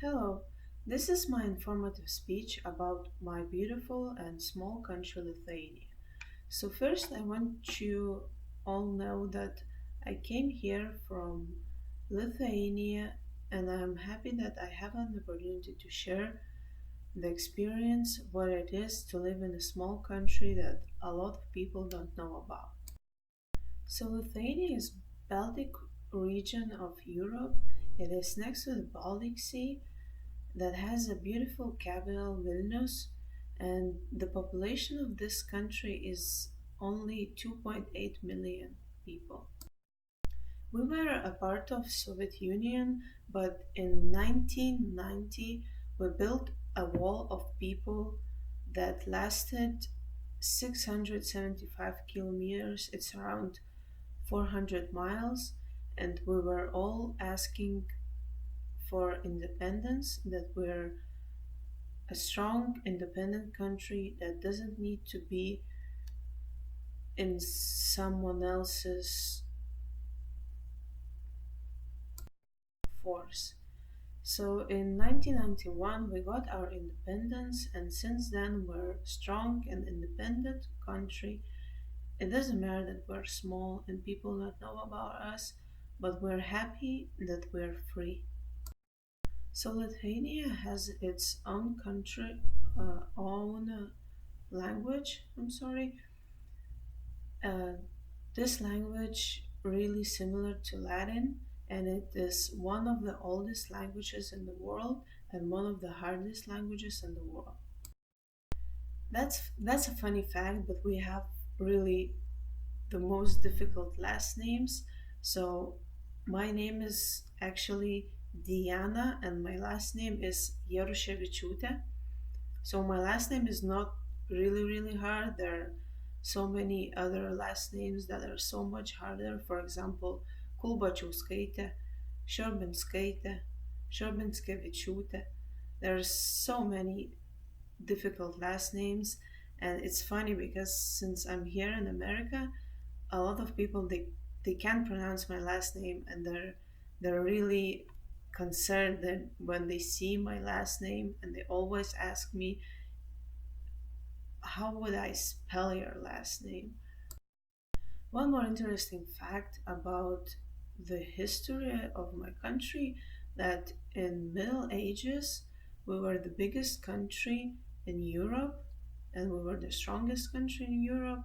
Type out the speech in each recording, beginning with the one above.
Hello, this is my informative speech about my beautiful and small country Lithuania. So, first, I want you all know that I came here from Lithuania and I'm happy that I have an opportunity to share the experience, what it is to live in a small country that a lot of people don't know about. So, Lithuania is Baltic region of Europe. It is next to the Baltic Sea that has a beautiful capital, Vilnius, and the population of this country is only 2.8 million people. We were a part of Soviet Union, but in 1990 we built a wall of people that lasted 675 kilometers. It's around 400 miles, and we were all asking for independence, that we're a strong, independent country that doesn't need to be in someone else's force. So in 1991, we got our independence, and since then, we're a strong and independent country. It doesn't matter that we're small and people don't know about us, but we're happy that we're free. So Lithuania has its own country, own language. I'm sorry. Uh, this language really similar to Latin, and it is one of the oldest languages in the world and one of the hardest languages in the world. That's a funny fact, but we have really the most difficult last names. So my name is actually Diana, and my last name is Yarushevichute. So my last name is not really hard. There are so many other last names that are so much harder. For example, Kulbačiauskaitė, Šiobinskaitė, Šiobinskievičiūtė. There are so many difficult last names, and it's funny because since I'm here in America, a lot of people they can't pronounce my last name, and they're really concerned that when they see my last name, and they always ask me, how would I spell your last name? One more interesting fact about the history of my country, that in Middle Ages we were the biggest country in Europe, and we were the strongest country in Europe.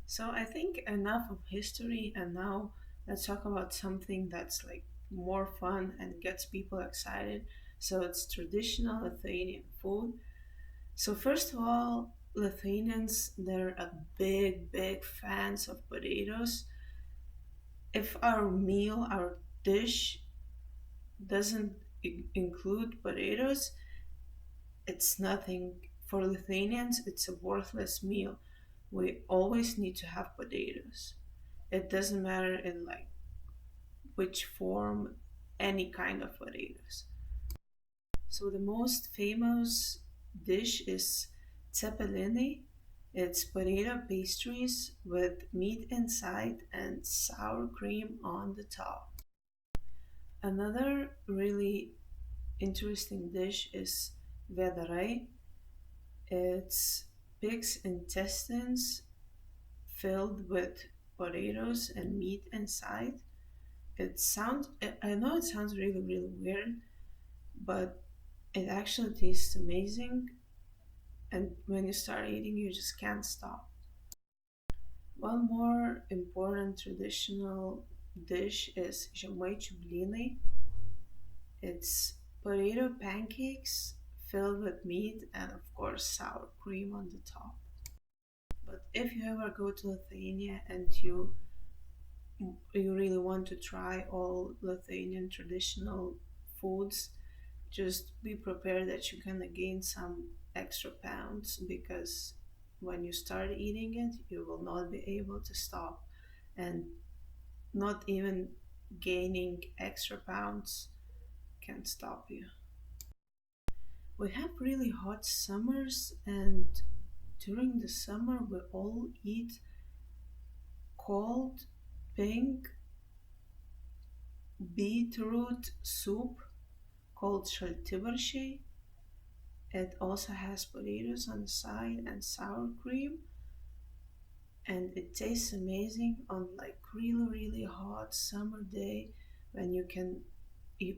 So I think enough of history, and now let's talk about something that's like more fun and gets people excited. So it's traditional Lithuanian food. So first of all, Lithuanians, they're a big fans of potatoes. If our meal, our dish doesn't include potatoes, it's nothing. For Lithuanians, it's a worthless meal. We always need to have potatoes. It doesn't matter in like which form, any kind of potatoes. So the most famous dish is cepelini. It's potato pastries with meat inside and sour cream on the top. Another really interesting dish is vedarai. It's pig's intestines filled with potatoes and meat inside. I know it sounds really weird, but it actually tastes amazing, and when you start eating, you just can't stop. One more important traditional dish is žemaičių blynai. It's potato pancakes filled with meat and, of course, sour cream on the top. But if you ever go to Lithuania and you really want to try all Lithuanian traditional foods, just be prepared that you're gonna gain some extra pounds, because when you start eating it, you will not be able to stop, and not even gaining extra pounds can stop you. We have really hot summers, and during the summer, we all eat cold pink beetroot soup called Schaltibarshi. It also has potatoes on the side and sour cream, and it tastes amazing on like really hot summer day when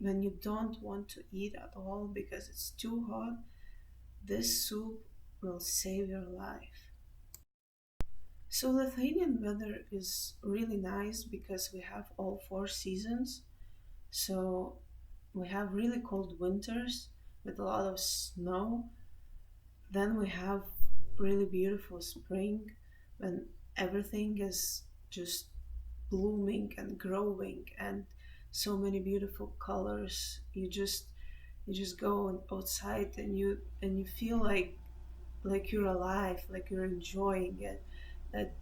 when you don't want to eat at all because it's too hot. This soup will save your life. So Lithuanian weather is really nice because we have all four seasons. So we have really cold winters with a lot of snow. Then we have really beautiful spring when everything is just blooming and growing and so many beautiful colors. You just go outside and you feel like you're alive, like you're enjoying it. That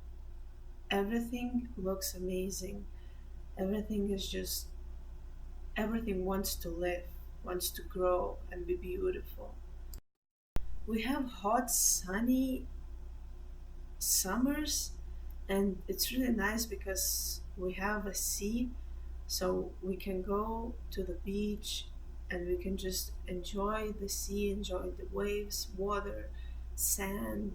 everything looks amazing. Everything is just everything wants to live, wants to grow and be beautiful. We have hot, sunny summers, and it's really nice because we have a sea, so we can go to the beach and we can just enjoy the sea, enjoy the waves, water, sand,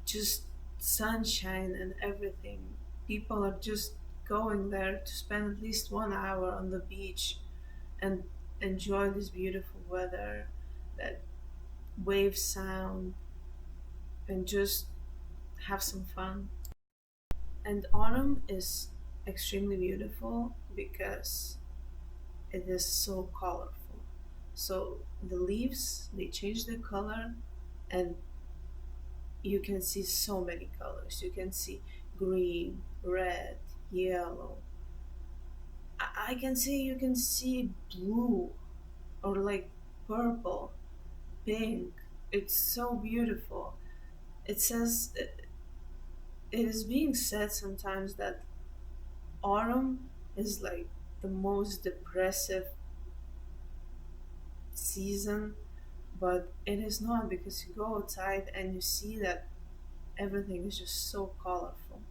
just sunshine and everything. People are just going there to spend at least 1 hour on the beach and enjoy this beautiful weather, that wave sound, and just have some fun. And autumn is extremely beautiful because it is so colorful. So the leaves they change their color, and you can see so many colors. You can see green, red, yellow. I can see you can see blue or like purple, pink. It's so beautiful. It says it is being said sometimes that autumn is like the most depressive season, but it is not because you go outside and you see that everything is just so colorful.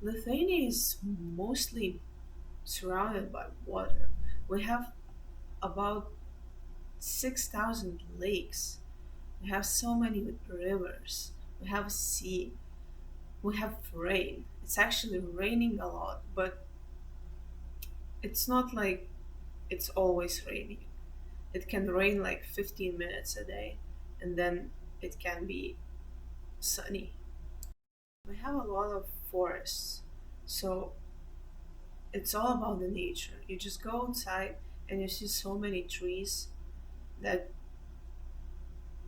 Lithuania is mostly surrounded by water. We have about 6,000 lakes. We have so many rivers. We have sea. We have rain. It's actually raining a lot, but it's not like it's always raining. It can rain like 15 minutes a day, and then it can be sunny. We have a lot of forests, so it's all about the nature. You just go outside and you see so many trees that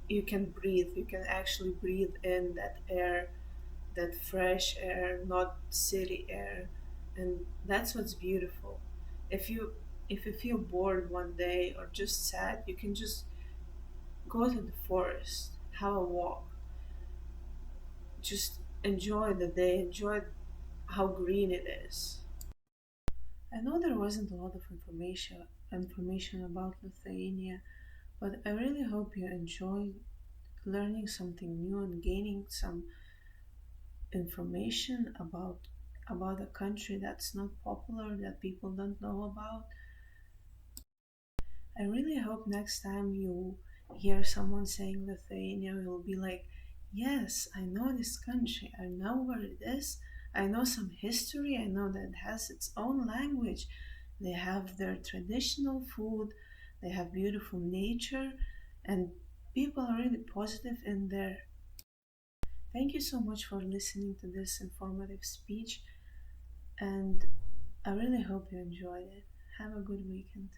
you can breathe. You can actually breathe in that air, that fresh air, not city air, and that's what's beautiful. If you if you feel bored one day or just sad, you can just go to the forest, have a walk, just enjoy the day, enjoy how green it is. I know there wasn't a lot of information about Lithuania, but I really hope you enjoyed learning something new and gaining some information about a country that's not popular, that people don't know about. I really hope next time you hear someone saying Lithuania, you'll be like, yes, I know this country, I know where it is, I know some history, I know that it has its own language, they have their traditional food, they have beautiful nature, and people are really positive in there. Thank you so much for listening to this informative speech, and I really hope you enjoyed it. Have a good weekend.